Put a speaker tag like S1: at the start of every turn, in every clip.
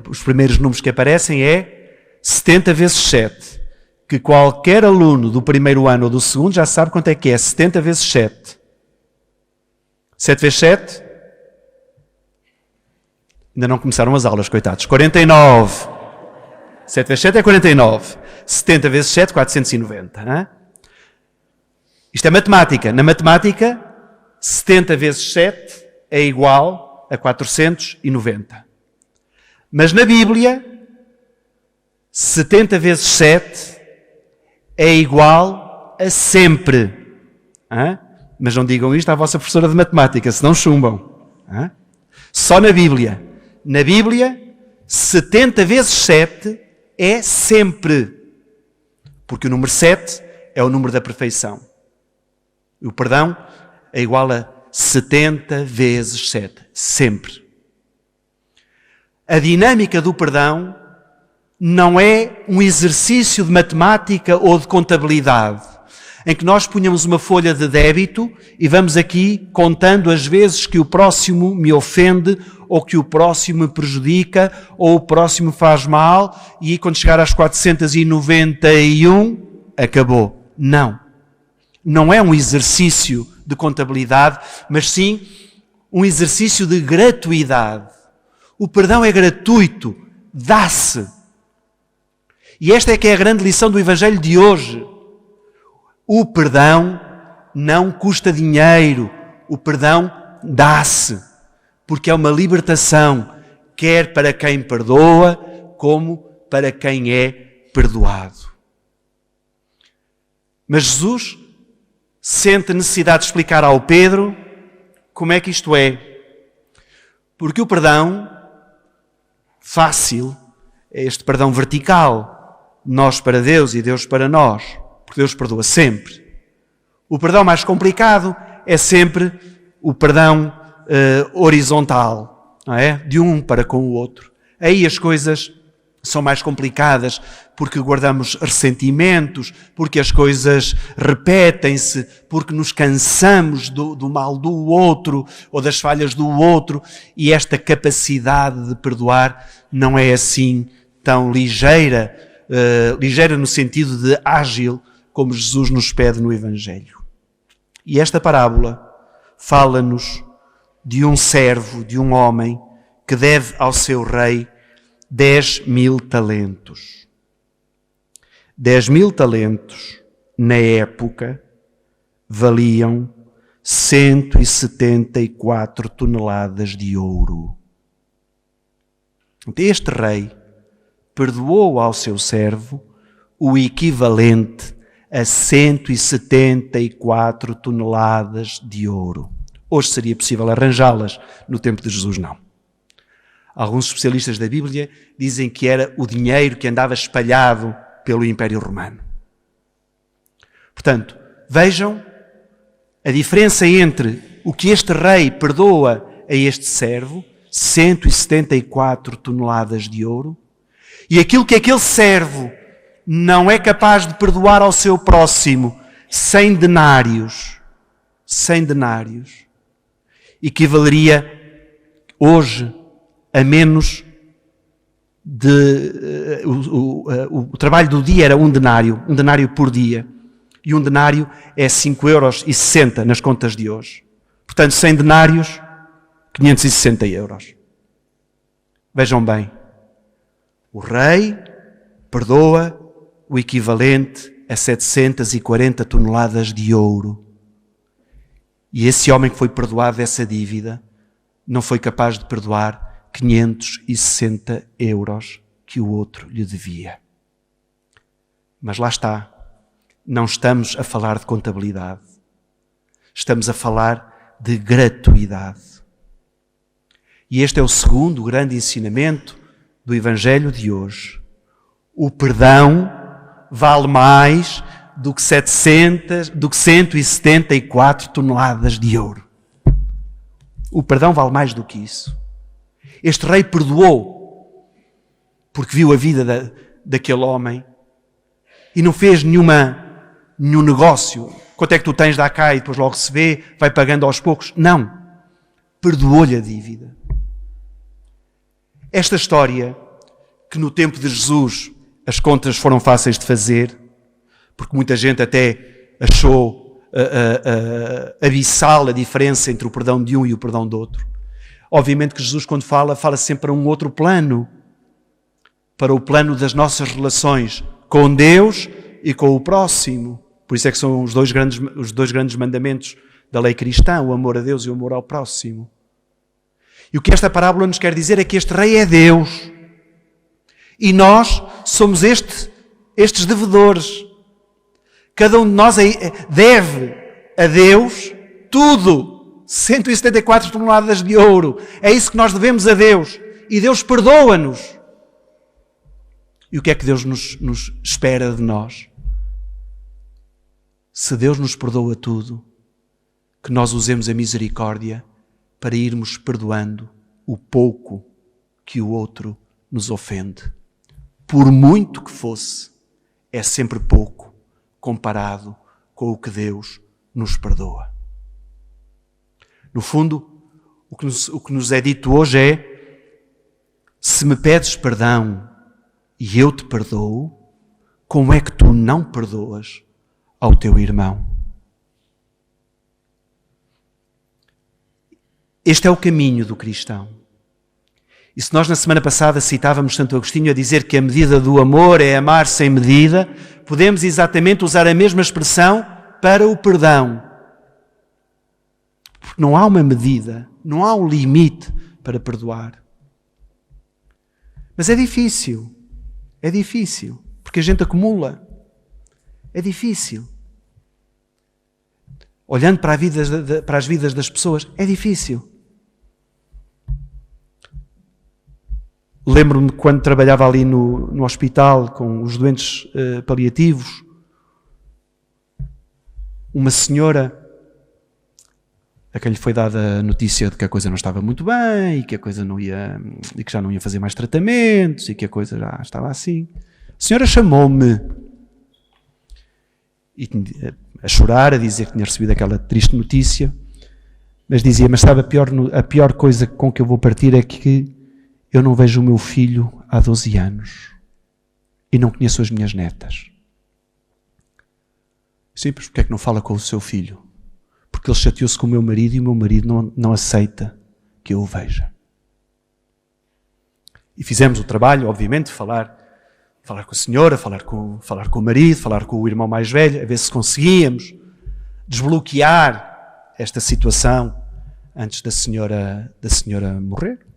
S1: os primeiros números que aparecem é 70 vezes 7, que qualquer aluno do primeiro ano ou do segundo já sabe quanto é que é 70 vezes 7. 7 vezes 7? Ainda não começaram as aulas, coitados. 49. 7 vezes 7 é 49. 70 vezes 7, 490. Hein? Isto é matemática. Na matemática, 70 vezes 7 é igual a 490. Mas na Bíblia, 70 vezes 7 é igual a sempre. Hein? Mas não digam isto à vossa professora de matemática, senão chumbam. Hein? Só na Bíblia. Na Bíblia, 70 vezes 7 é sempre. Porque o número 7 é o número da perfeição. O perdão é igual a 70 vezes 7. Sempre. A dinâmica do perdão não é um exercício de matemática ou de contabilidade, em que nós punhamos uma folha de débito e vamos aqui contando as vezes que o próximo me ofende, ou que o próximo me prejudica, ou o próximo faz mal, e quando chegar às 491, acabou. Não. Não é um exercício de contabilidade, mas sim um exercício de gratuidade. O perdão é gratuito, dá-se. E esta é que é a grande lição do Evangelho de hoje. O perdão não custa dinheiro, o perdão dá-se, porque é uma libertação, quer para quem perdoa, como para quem é perdoado. Mas Jesus sente necessidade de explicar ao Pedro como é que isto é. Porque o perdão fácil é este perdão vertical, nós para Deus e Deus para nós, porque Deus perdoa sempre. O perdão mais complicado é sempre o perdão horizontal, não é? De um para com o outro. Aí as coisas são mais complicadas, porque guardamos ressentimentos, porque as coisas repetem-se, porque nos cansamos do mal do outro ou das falhas do outro, e esta capacidade de perdoar não é assim tão ligeira, ligeira no sentido de ágil, como Jesus nos pede no Evangelho. E esta parábola fala-nos de um servo, de um homem, que deve ao seu rei 10.000 talentos. 10.000 talentos, na época, valiam 174 toneladas de ouro. Este rei perdoou ao seu servo o equivalente a 174 toneladas de ouro. Hoje seria possível arranjá-las, no tempo de Jesus não. Alguns especialistas da Bíblia dizem que era o dinheiro que andava espalhado pelo Império Romano. Portanto, vejam a diferença entre o que este rei perdoa a este servo, 174 toneladas de ouro, e aquilo que aquele servo não é capaz de perdoar ao seu próximo, 100 denários. 100 denários. Equivaleria hoje a menos de... O trabalho do dia era um denário por dia. E um denário é 5,60 € nas contas de hoje. Portanto, 100 denários, 560 €. Vejam bem, o rei perdoa o equivalente a 740 toneladas de ouro. E esse homem que foi perdoado dessa dívida não foi capaz de perdoar 560 € que o outro lhe devia. Mas lá está, não estamos a falar de contabilidade, estamos a falar de gratuidade. E este é o segundo grande ensinamento do Evangelho de hoje. O perdão vale mais do que 174 toneladas de ouro. O perdão vale mais do que isso. Este rei perdoou porque viu a vida daquele homem e não fez nenhum negócio. Quanto é que tu tens, dá cá e depois logo se vê, vai pagando aos poucos. Não. Perdoou-lhe a dívida. Esta história, que no tempo de Jesus as contas foram fáceis de fazer, porque muita gente até achou abissal a diferença entre o perdão de um e o perdão do outro. Obviamente que Jesus, quando fala sempre para um outro plano, para o plano das nossas relações com Deus e com o próximo. Por isso é que são os dois grandes mandamentos da lei cristã, o amor a Deus e o amor ao próximo. E o que esta parábola nos quer dizer é que este rei é Deus. E nós somos estes devedores. Cada um de nós deve a Deus tudo. 174 toneladas de ouro. É isso que nós devemos a Deus. E Deus perdoa-nos. E o que é que Deus nos espera de nós? Se Deus nos perdoa tudo, que nós usemos a misericórdia para irmos perdoando o pouco que o outro nos ofende. Por muito que fosse, é sempre pouco comparado com o que Deus nos perdoa. No fundo, o que nos é dito hoje é: se me pedes perdão e eu te perdoo, como é que tu não perdoas ao teu irmão? Este é o caminho do cristão. E se nós na semana passada citávamos Santo Agostinho a dizer que a medida do amor é amar sem medida, podemos exatamente usar a mesma expressão para o perdão. Porque não há uma medida, não há um limite para perdoar. Mas é difícil, porque a gente acumula. É difícil. Olhando para as vidas das pessoas, é difícil. Lembro-me quando trabalhava ali no hospital com os doentes paliativos, uma senhora a quem lhe foi dada a notícia de que a coisa não estava muito bem e que a coisa não ia, e que já não ia fazer mais tratamentos e que a coisa já estava assim. A senhora chamou-me e a chorar, a dizer que tinha recebido aquela triste notícia, mas dizia: mas sabe, a pior coisa com que eu vou partir é que eu não vejo o meu filho há 12 anos e não conheço as minhas netas. Simples, porque é que não fala com o seu filho? Porque ele chateou-se com o meu marido e o meu marido não aceita que eu o veja. E fizemos o trabalho, obviamente, falar com a senhora, falar com o marido, falar com o irmão mais velho, a ver se conseguíamos desbloquear esta situação antes da senhora morrer.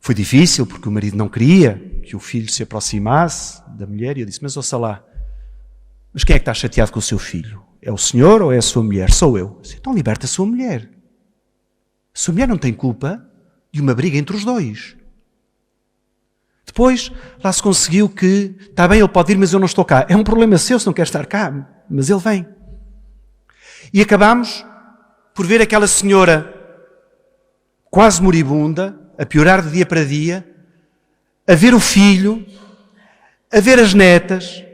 S1: Foi difícil, porque o marido não queria que o filho se aproximasse da mulher, e eu disse: mas ouça lá, mas quem é que está chateado com o seu filho? É o senhor ou é a sua mulher? Sou eu. Eu disse: então liberta a sua mulher. A sua mulher não tem culpa de uma briga entre os dois. Depois, lá se conseguiu que, está bem, ele pode vir, mas eu não estou cá. É um problema seu se não quer estar cá, mas ele vem. E acabámos por ver aquela senhora quase moribunda, a piorar de dia para dia, a ver o filho, a ver as netas,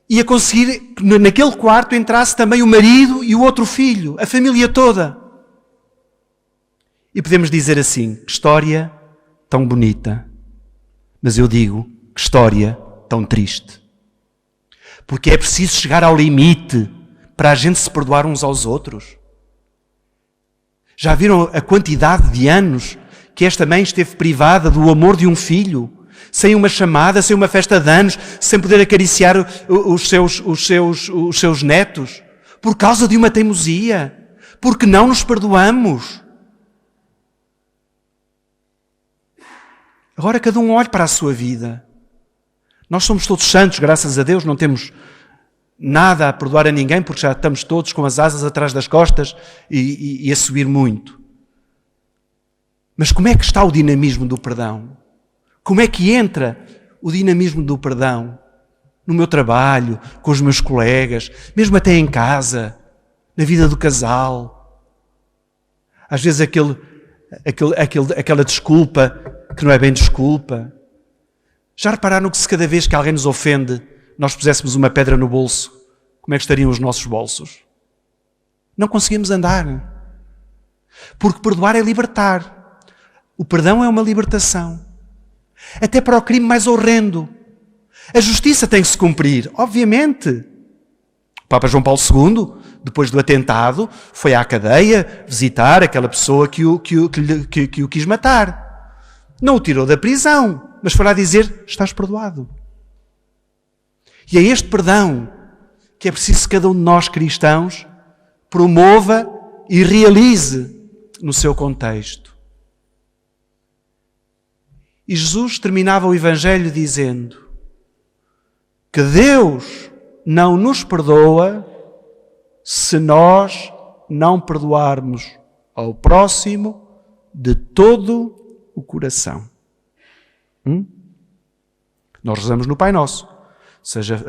S1: e a conseguir que naquele quarto entrasse também o marido e o outro filho, a família toda. E podemos dizer assim: que história tão bonita. Mas eu digo: que história tão triste. Porque é preciso chegar ao limite para a gente se perdoar uns aos outros. Já viram a quantidade de anos que esta mãe esteve privada do amor de um filho, sem uma chamada, sem uma festa de anos, sem poder acariciar os seus netos, por causa de uma teimosia, porque não nos perdoamos. Agora cada um olhe para a sua vida. Nós somos todos santos, graças a Deus, não temos nada a perdoar a ninguém, porque já estamos todos com as asas atrás das costas e a subir muito. Mas como é que está o dinamismo do perdão? Como é que entra o dinamismo do perdão no meu trabalho, com os meus colegas, mesmo até em casa, na vida do casal? Às vezes aquela desculpa que não é bem desculpa. Já repararam que se cada vez que alguém nos ofende nós puséssemos uma pedra no bolso, como é que estariam os nossos bolsos? Não conseguimos andar. Porque perdoar é libertar. O perdão é uma libertação. Até para o crime mais horrendo. A justiça tem que se cumprir, obviamente. O Papa João Paulo II, depois do atentado, foi à cadeia visitar aquela pessoa que o quis matar. Não o tirou da prisão, mas foi lá dizer, estás perdoado. E é este perdão que é preciso que cada um de nós cristãos promova e realize no seu contexto. E Jesus terminava o Evangelho dizendo que Deus não nos perdoa se nós não perdoarmos ao próximo de todo o coração. Nós rezamos no Pai Nosso. Seja,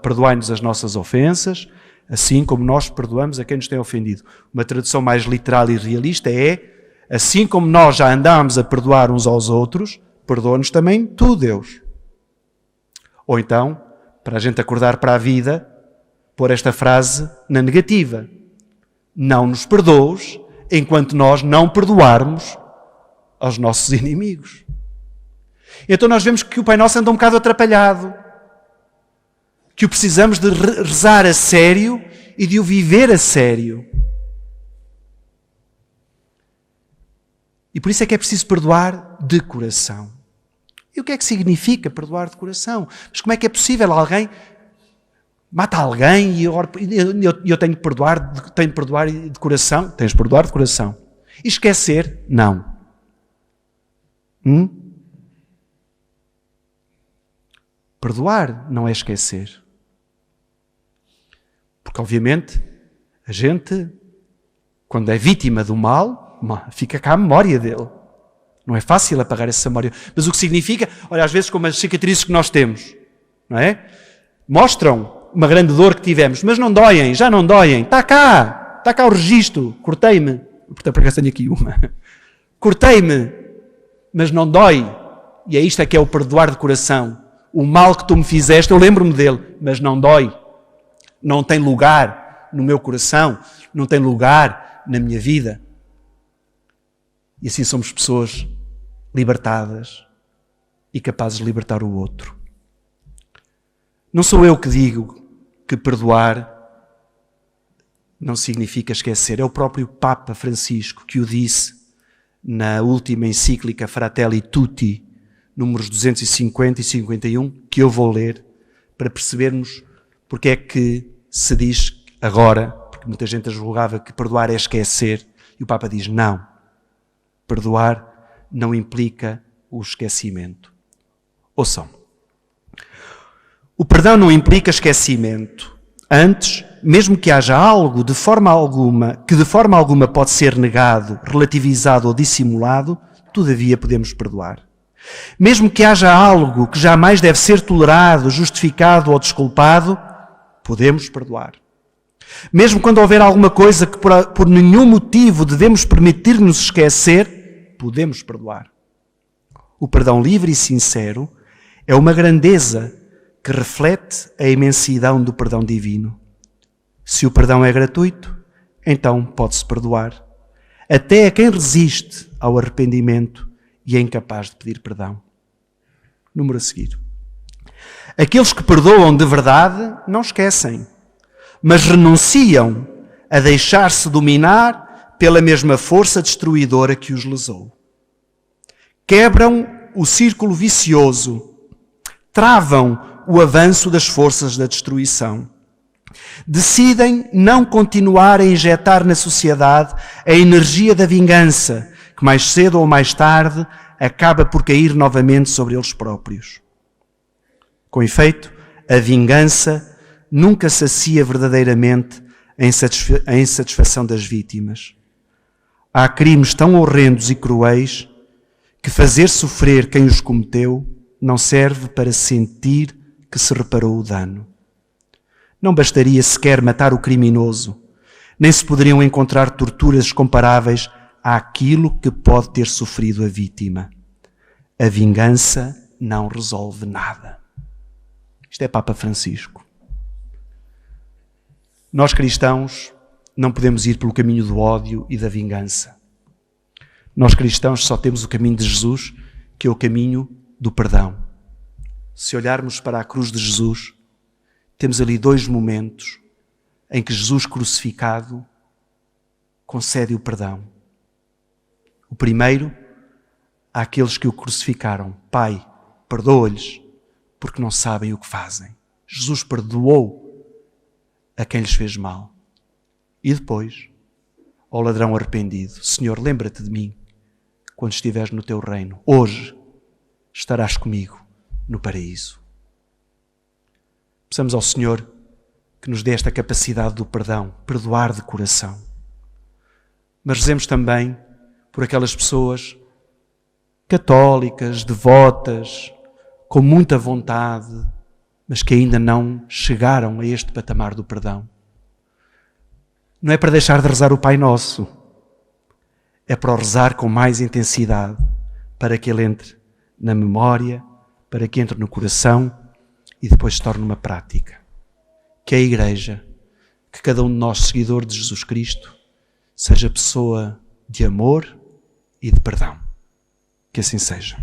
S1: perdoai-nos as nossas ofensas, assim como nós perdoamos a quem nos tem ofendido. Uma tradução mais literal e realista é: assim como nós já andámos a perdoar uns aos outros, perdoa-nos também tu, Deus. Ou então, para a gente acordar para a vida, pôr esta frase na negativa: não nos perdoes enquanto nós não perdoarmos aos nossos inimigos. Então nós vemos que o Pai Nosso anda um bocado atrapalhado, que o precisamos de rezar a sério e de o viver a sério. E por isso é que é preciso perdoar de coração. E o que é que significa perdoar de coração? Mas como é que é possível alguém mata alguém e eu tenho que perdoar de coração? Tens de perdoar de coração. E esquecer? Não. Perdoar não é esquecer. Porque, obviamente, a gente, quando é vítima do mal, fica cá a memória dele. Não é fácil apagar essa memória. Mas o que significa, olha, às vezes como as cicatrizes que nós temos, não é? Mostram uma grande dor que tivemos, mas não doem, já não doem. Está cá o registro, cortei-me. Portanto, por acaso tenho aqui uma. Cortei-me, mas não dói. E é isto que é o perdoar de coração. O mal que tu me fizeste, eu lembro-me dele, mas não dói. Não tem lugar no meu coração, não tem lugar na minha vida. E assim somos pessoas libertadas e capazes de libertar o outro. Não sou eu que digo que perdoar não significa esquecer. É o próprio Papa Francisco que o disse na última encíclica Fratelli Tutti, números 250 e 51, que eu vou ler para percebermos porque é que se diz agora, porque muita gente julgava que perdoar é esquecer, e o Papa diz não. Perdoar não implica o esquecimento. Ouçam. O perdão não implica esquecimento. Antes, mesmo que haja algo que de forma alguma pode ser negado, relativizado ou dissimulado, todavia podemos perdoar. Mesmo que haja algo que jamais deve ser tolerado, justificado ou desculpado, podemos perdoar. Mesmo quando houver alguma coisa que por nenhum motivo devemos permitir-nos esquecer, podemos perdoar. O perdão livre e sincero é uma grandeza que reflete a imensidão do perdão divino. Se o perdão é gratuito, então pode-se perdoar. Até a quem resiste ao arrependimento e é incapaz de pedir perdão. Número a seguir. Aqueles que perdoam de verdade não esquecem, mas renunciam a deixar-se dominar pela mesma força destruidora que os lesou. Quebram o círculo vicioso, travam o avanço das forças da destruição. Decidem não continuar a injetar na sociedade a energia da vingança, que mais cedo ou mais tarde acaba por cair novamente sobre eles próprios. Com efeito, a vingança nunca sacia verdadeiramente a insatisfação das vítimas. Há crimes tão horrendos e cruéis que fazer sofrer quem os cometeu não serve para sentir que se reparou o dano. Não bastaria sequer matar o criminoso, nem se poderiam encontrar torturas comparáveis àquilo que pode ter sofrido a vítima. A vingança não resolve nada. Isto é Papa Francisco. Nós cristãos não podemos ir pelo caminho do ódio e da vingança. Nós cristãos só temos o caminho de Jesus, que é o caminho do perdão. Se olharmos para a cruz de Jesus, temos ali 2 momentos em que Jesus crucificado concede o perdão. O primeiro, àqueles que o crucificaram. Pai, perdoa-lhes, porque não sabem o que fazem. Jesus perdoou a quem lhes fez mal. E depois, ao ladrão arrependido, Senhor, lembra-te de mim quando estiveres no teu reino. Hoje estarás comigo no paraíso. Peçamos ao Senhor que nos dê esta capacidade do perdão, perdoar de coração. Mas rezemos também por aquelas pessoas católicas, devotas, com muita vontade, mas que ainda não chegaram a este patamar do perdão. Não é para deixar de rezar o Pai Nosso, é para o rezar com mais intensidade, para que ele entre na memória, para que entre no coração e depois se torne uma prática. Que a Igreja, que cada um de nós, seguidor de Jesus Cristo, seja pessoa de amor e de perdão. Que assim seja.